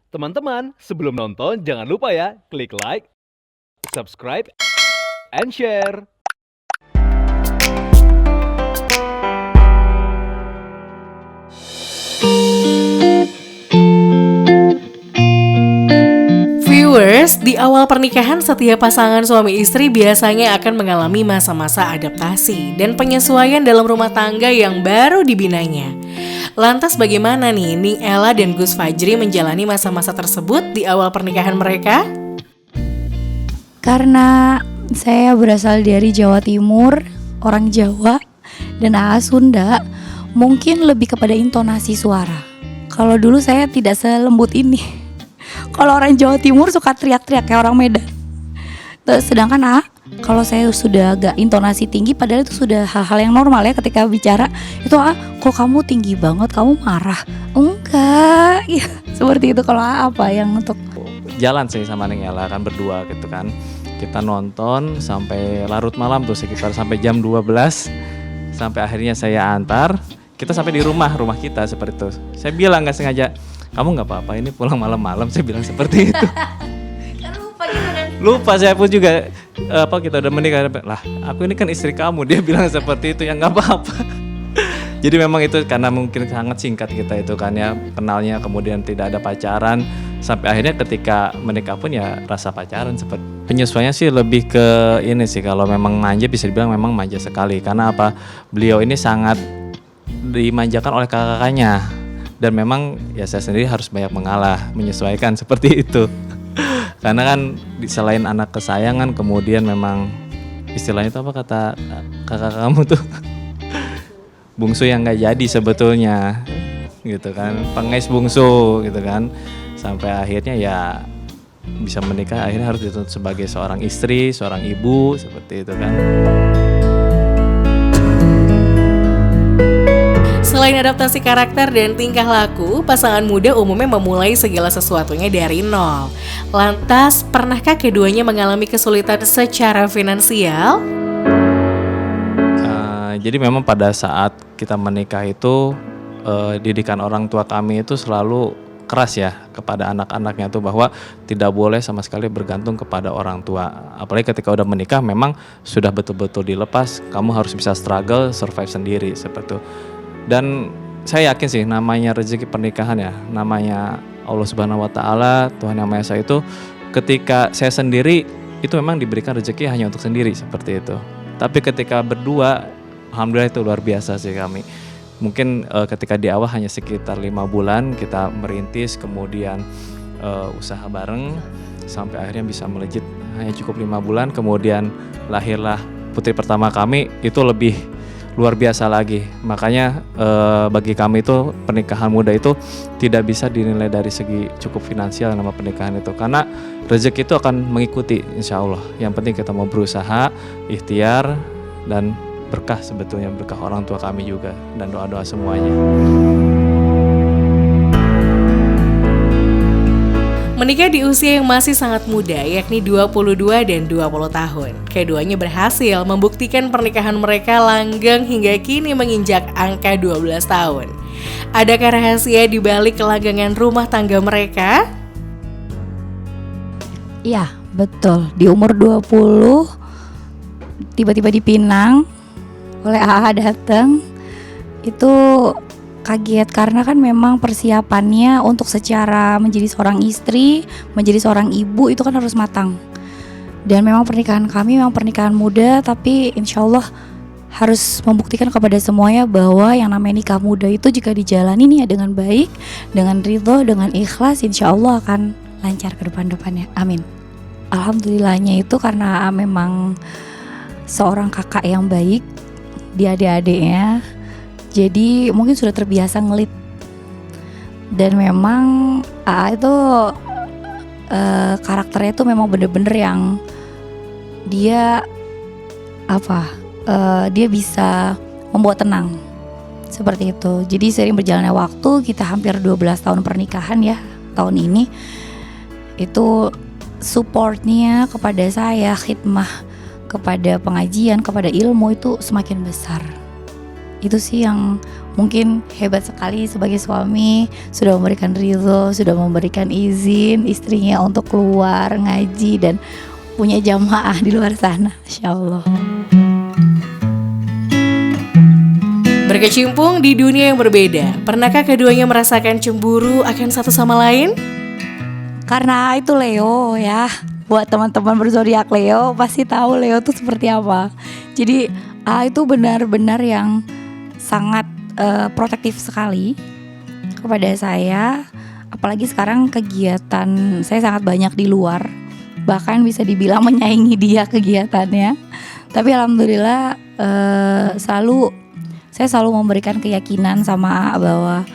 Teman-teman, sebelum nonton jangan lupa ya, klik like, subscribe, and share. Viewers, di awal pernikahan setiap pasangan suami istri biasanya akan mengalami masa-masa adaptasi dan penyesuaian dalam rumah tangga yang baru dibinanya. Lantas bagaimana nih Ning Ella dan Gus Fajri menjalani masa-masa tersebut di awal pernikahan mereka? Karena saya berasal dari Jawa Timur, orang Jawa, dan AA Sunda, mungkin lebih kepada intonasi suara. Kalau dulu saya tidak selembut ini. Kalau orang Jawa Timur suka teriak-teriak kayak orang Medan. Sedangkan AA, kalau saya sudah agak intonasi tinggi, padahal itu sudah hal-hal yang normal ya ketika bicara. Itu AA, kok kamu tinggi banget, kamu marah? Enggak, ya, seperti itu. Kalau AA apa yang untuk jalan sih sama Ning Ella kan berdua gitu kan. Kita nonton sampai larut malam tuh sekitar sampai jam 12. Sampai akhirnya saya antar. Kita sampai di rumah kita seperti itu. Saya bilang nggak sengaja, kamu nggak apa-apa ini pulang malam-malam, saya bilang seperti itu. kan lupa gitu kan? Lupa saya pun juga kita udah menikah lah. Aku ini kan istri kamu, dia bilang seperti itu ya nggak apa-apa. Jadi memang itu karena mungkin sangat singkat kita itu kan ya kenalnya, kemudian tidak ada pacaran sampai akhirnya ketika menikah pun ya rasa pacaran seperti. Penyesuaiannya sih lebih ke ini sih, kalau memang manja bisa dibilang memang manja sekali karena apa? Beliau ini sangat dimanjakan oleh kakak-kakaknya dan memang ya saya sendiri harus banyak mengalah, menyesuaikan seperti itu. Karena kan selain anak kesayangan kemudian memang istilahnya itu apa kata kakak kamu tuh? Bungsu yang nggak jadi sebetulnya gitu kan, pengais bungsu gitu kan, sampai akhirnya ya bisa menikah akhirnya harus dituntut sebagai seorang istri, seorang ibu seperti itu kan. Selain adaptasi karakter dan tingkah laku, pasangan muda umumnya memulai segala sesuatunya dari nol. Lantas, pernahkah keduanya mengalami kesulitan secara finansial? Jadi memang pada saat kita menikah itu didikan orang tua kami itu selalu keras ya kepada anak-anaknya tuh bahwa tidak boleh sama sekali bergantung kepada orang tua. Apalagi ketika udah menikah memang sudah betul-betul dilepas, kamu harus bisa struggle, survive sendiri seperti itu. Dan saya yakin sih namanya rezeki pernikahan ya, namanya Allah Subhanahu wa taala, Tuhan Yang Maha Esa itu ketika saya sendiri itu memang diberikan rezeki hanya untuk sendiri seperti itu. Tapi ketika berdua alhamdulillah itu luar biasa sih kami. Mungkin ketika di awal hanya sekitar 5 bulan kita merintis, kemudian usaha bareng sampai akhirnya bisa melejit hanya cukup 5 bulan. Kemudian lahirlah putri pertama kami, itu lebih luar biasa lagi. Makanya bagi kami itu pernikahan muda itu tidak bisa dinilai dari segi cukup finansial nama pernikahan itu. Karena rezeki itu akan mengikuti insya Allah. Yang penting kita mau berusaha, ikhtiar, dan berkah sebetulnya, berkah orang tua kami juga dan doa-doa semuanya. Menikah di usia yang masih sangat muda, yakni 22 dan 20 tahun. Keduanya berhasil membuktikan pernikahan mereka langgeng hingga kini menginjak angka 12 tahun. Adakah rahasia di balik kelanggengan rumah tangga mereka? Iya, betul. Di umur 20 tiba-tiba dipinang oleh AA datang. Itu kaget karena kan memang persiapannya untuk secara menjadi seorang istri, menjadi seorang ibu itu kan harus matang. Dan memang pernikahan kami memang pernikahan muda, tapi insya Allah harus membuktikan kepada semuanya bahwa yang namanya nikah muda itu jika dijalani nih ya dengan baik, dengan ridho, dengan ikhlas, insya Allah akan lancar ke depan-depannya. Amin. Alhamdulillahnya itu karena memang seorang kakak yang baik di adik-adiknya, jadi mungkin sudah terbiasa ngelit. Dan memang AA itu karakternya itu memang bener-bener yang dia dia bisa membuat tenang seperti itu. Jadi sering berjalannya waktu, kita hampir 12 tahun pernikahan ya tahun ini, itu supportnya kepada saya, khidmah kepada pengajian, kepada ilmu itu semakin besar. Itu sih yang mungkin hebat sekali sebagai suami, sudah memberikan ridho, sudah memberikan izin istrinya untuk keluar ngaji dan punya jamaah di luar sana, Masya Allah. Berkecimpung di dunia yang berbeda, pernahkah keduanya merasakan cemburu akan satu sama lain? Karena itu Leo ya, buat teman-teman berzodiak Leo pasti tahu Leo tuh seperti apa. Jadi itu benar-benar yang sangat protektif sekali kepada saya. Apalagi sekarang kegiatan saya sangat banyak di luar, bahkan bisa dibilang menyaingi dia kegiatannya. Tapi alhamdulillah saya selalu memberikan keyakinan sama bahwa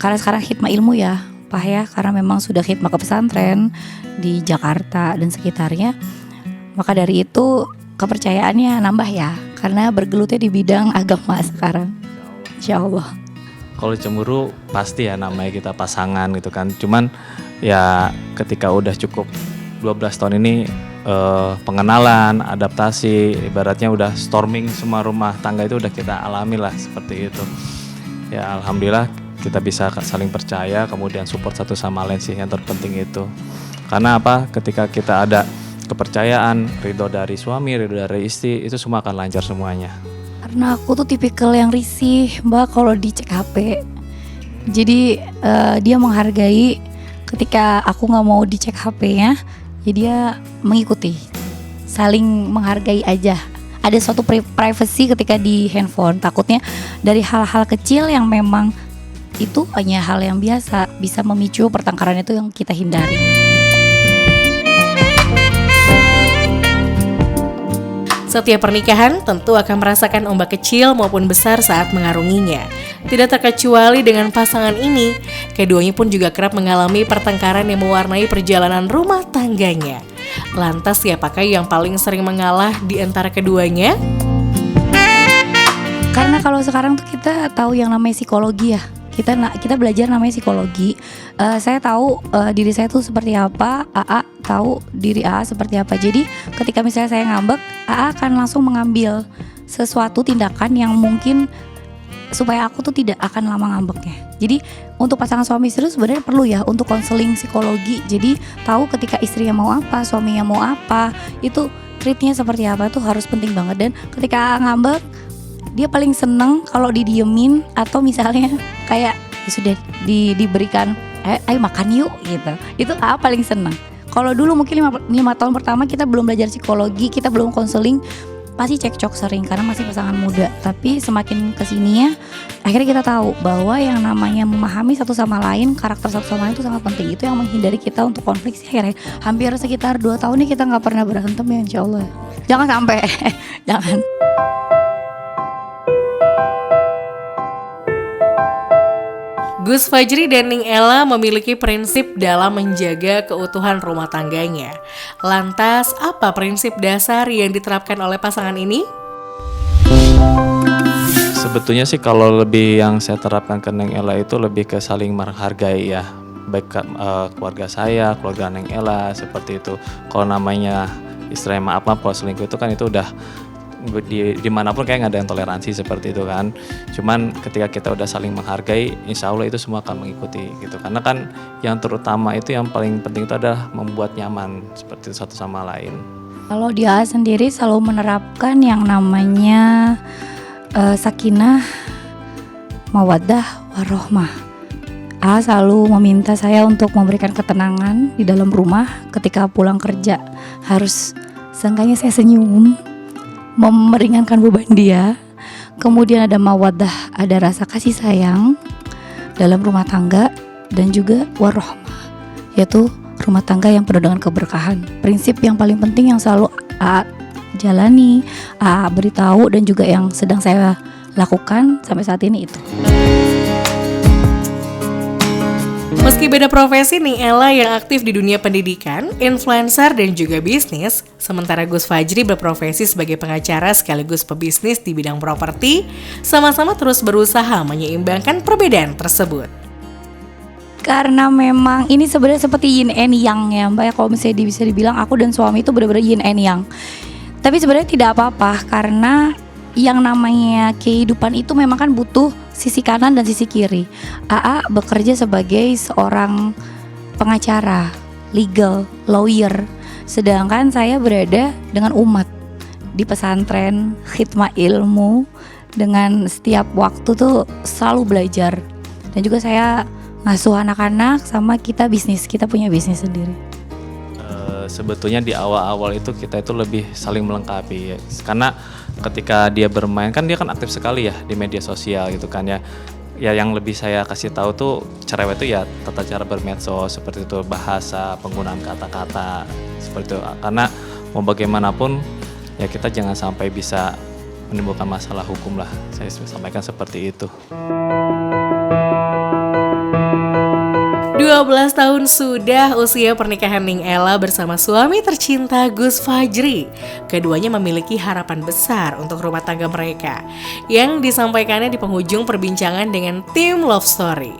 karena sekarang khidmah ilmu ya Pak ya, karena memang sudah khidmah ke pesantren di Jakarta dan sekitarnya, maka dari itu kepercayaannya nambah ya, karena bergelutnya di bidang agama sekarang, Insya Allah. Kalau cemburu pasti ya, namanya kita pasangan gitu kan. Cuman ya ketika udah cukup 12 tahun ini pengenalan, adaptasi, ibaratnya udah storming semua rumah tangga itu udah kita alami lah seperti itu. Ya alhamdulillah kita bisa saling percaya, kemudian support satu sama lain sih yang terpenting itu. Karena apa? Ketika kita ada kepercayaan, ridho dari suami, ridho dari istri, itu semua akan lancar semuanya. Karena aku tuh tipikal yang risih Mbak kalau dicek HP. Jadi dia menghargai ketika aku gak mau dicek HP-nya, ya dia mengikuti, saling menghargai aja. Ada suatu privacy ketika di handphone. Takutnya dari hal-hal kecil yang memang itu hanya hal yang biasa bisa memicu pertengkaran itu yang kita hindari. Setiap pernikahan tentu akan merasakan ombak kecil maupun besar saat mengarunginya. Tidak terkecuali dengan pasangan ini, keduanya pun juga kerap mengalami pertengkaran yang mewarnai perjalanan rumah tangganya. Lantas siapakah yang paling sering mengalah di antara keduanya? Karena kalau sekarang tuh kita tahu yang namanya psikologi ya. Kita belajar namanya psikologi. Saya tahu diri saya tuh seperti apa, AA tahu diri AA seperti apa. Jadi ketika misalnya saya ngambek, AA akan langsung mengambil sesuatu tindakan yang mungkin supaya aku tuh tidak akan lama ngambeknya. Jadi untuk pasangan suami istri sebenarnya perlu ya untuk konseling psikologi. Jadi tahu ketika istrinya mau apa, suaminya mau apa, itu treatnya seperti apa, itu harus penting banget. Dan ketika AA ngambek, dia paling seneng kalau didiemin atau misalnya kayak ya sudah diberikan ayo makan yuk gitu. Itu AA paling seneng. Kalau dulu mungkin 5 tahun pertama kita belum belajar psikologi, kita belum konseling, pasti cekcok sering karena masih pasangan muda. Tapi semakin kesininya akhirnya kita tahu bahwa yang namanya memahami satu sama lain, karakter satu sama lain itu sangat penting. Itu yang menghindari kita untuk konflik sih. Akhirnya hampir sekitar 2 tahun ini kita gak pernah berantem ya, insya Allah. Jangan sampai jangan. Gus Fajri dan Ning Ella memiliki prinsip dalam menjaga keutuhan rumah tangganya. Lantas, apa prinsip dasar yang diterapkan oleh pasangan ini? Sebetulnya sih kalau lebih yang saya terapkan ke Neng Ella itu lebih ke saling menghargai ya. Baik keluarga saya, keluarga Neng Ella, seperti itu. Kalau namanya istilahnya maaf kalau selingkuh itu kan itu udah dimanapun kayak nggak ada yang toleransi seperti itu kan. Cuman ketika kita udah saling menghargai, insya Allah itu semua akan mengikuti gitu. Karena kan yang terutama itu yang paling penting itu adalah membuat nyaman seperti itu satu sama lain. Kalau dia sendiri selalu menerapkan yang namanya sakinah, mawaddah, warohmah. Selalu meminta saya untuk memberikan ketenangan di dalam rumah ketika pulang kerja. Harus seenggaknya saya senyum, meringankan beban dia. Kemudian ada mawaddah, ada rasa kasih sayang dalam rumah tangga. Dan juga warohmah, yaitu rumah tangga yang penuh dengan keberkahan. Prinsip yang paling penting yang selalu jalani, beritahu, dan juga yang sedang saya lakukan sampai saat ini itu. Meski beda profesi, Ning Ella yang aktif di dunia pendidikan, influencer, dan juga bisnis, sementara Gus Fajri berprofesi sebagai pengacara sekaligus pebisnis di bidang properti, sama-sama terus berusaha menyeimbangkan perbedaan tersebut. Karena memang ini sebenarnya seperti yin and yang ya Mbak ya, kalau misalnya bisa dibilang aku dan suami itu benar-benar yin and yang. Tapi sebenarnya tidak apa-apa, karena yang namanya kehidupan itu memang kan butuh sisi kanan dan sisi kiri. AA bekerja sebagai seorang pengacara, legal, lawyer. Sedangkan saya berada dengan umat di pesantren, khidmat ilmu, dengan setiap waktu tuh selalu belajar. Dan juga saya ngasuh anak-anak, sama kita punya bisnis sendiri. Sebetulnya di awal-awal itu kita itu lebih saling melengkapi ya. Karena ketika dia bermain kan dia kan aktif sekali ya di media sosial gitu kan ya. Ya yang lebih saya kasih tahu tuh cerewet itu ya tata cara bermedsos, seperti itu, bahasa, penggunaan kata-kata seperti itu. Karena mau bagaimanapun ya kita jangan sampai bisa menimbulkan masalah hukum lah. Saya sampaikan seperti itu. 12 tahun sudah usia pernikahan Ning Ella bersama suami tercinta Gus Fajri. Keduanya memiliki harapan besar untuk rumah tangga mereka, yang disampaikannya di penghujung perbincangan dengan tim Love Story.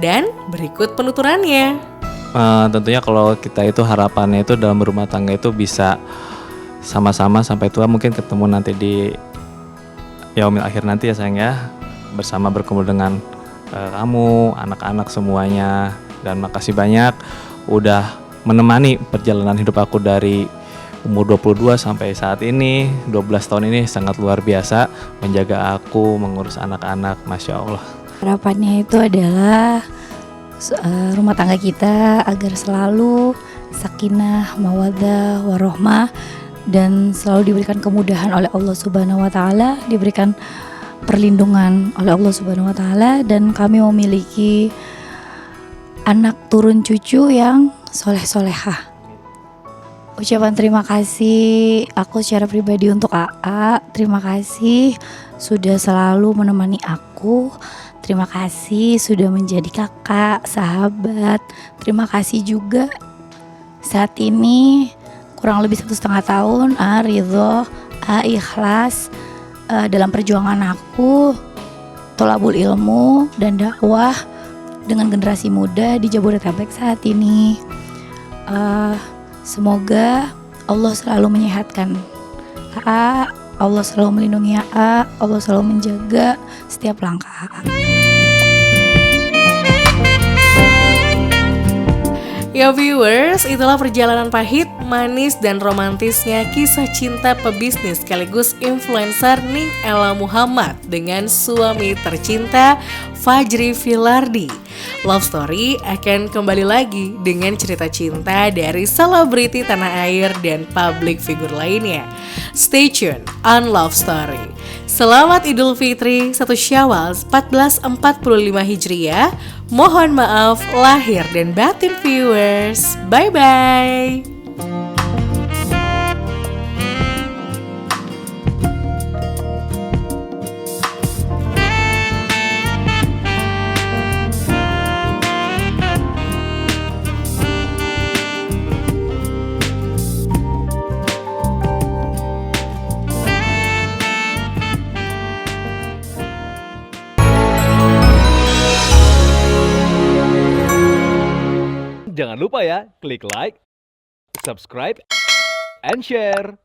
Dan berikut penuturannya. Tentunya kalau kita itu harapannya itu dalam berumah tangga itu bisa sama-sama sampai tua, mungkin ketemu nanti di yaumil akhir nanti ya sayang ya, bersama berkumpul dengan kamu, anak-anak semuanya. Dan makasih banyak udah menemani perjalanan hidup aku dari umur 22 sampai saat ini. 12 tahun ini sangat luar biasa menjaga aku, mengurus anak-anak, Masya Allah. Harapannya itu adalah rumah tangga kita agar selalu sakinah, mawaddah, warohmah, dan selalu diberikan kemudahan oleh Allah Subhanahu wa Ta'ala, diberikan perlindungan oleh Allah Subhanahu wa Ta'ala, dan kami memiliki anak turun cucu yang soleh-solehah. Ucapan terima kasih aku secara pribadi untuk AA. Terima kasih sudah selalu menemani aku. Terima kasih sudah menjadi kakak, sahabat. Terima kasih juga saat ini kurang lebih 1,5 tahun ridho, ikhlas dalam perjuangan aku, tolabul ilmu dan dakwah dengan generasi muda di Jabodetabek saat ini. Semoga Allah selalu menyehatkan AA, Allah selalu melindungi AA, Allah selalu menjaga setiap langkah AA. Ya viewers, itulah perjalanan pahit, manis, dan romantisnya kisah cinta pebisnis sekaligus influencer Ning Ella Muhammad dengan suami tercinta Fajri Filardi. Love Story akan kembali lagi dengan cerita cinta dari selebriti tanah air dan public figure lainnya. Stay tune on Love Story. Selamat Idul Fitri 1 Syawal 1445 Hijriah. Mohon maaf lahir dan batin viewers. Bye-bye. Jangan lupa ya, klik like, subscribe, and share.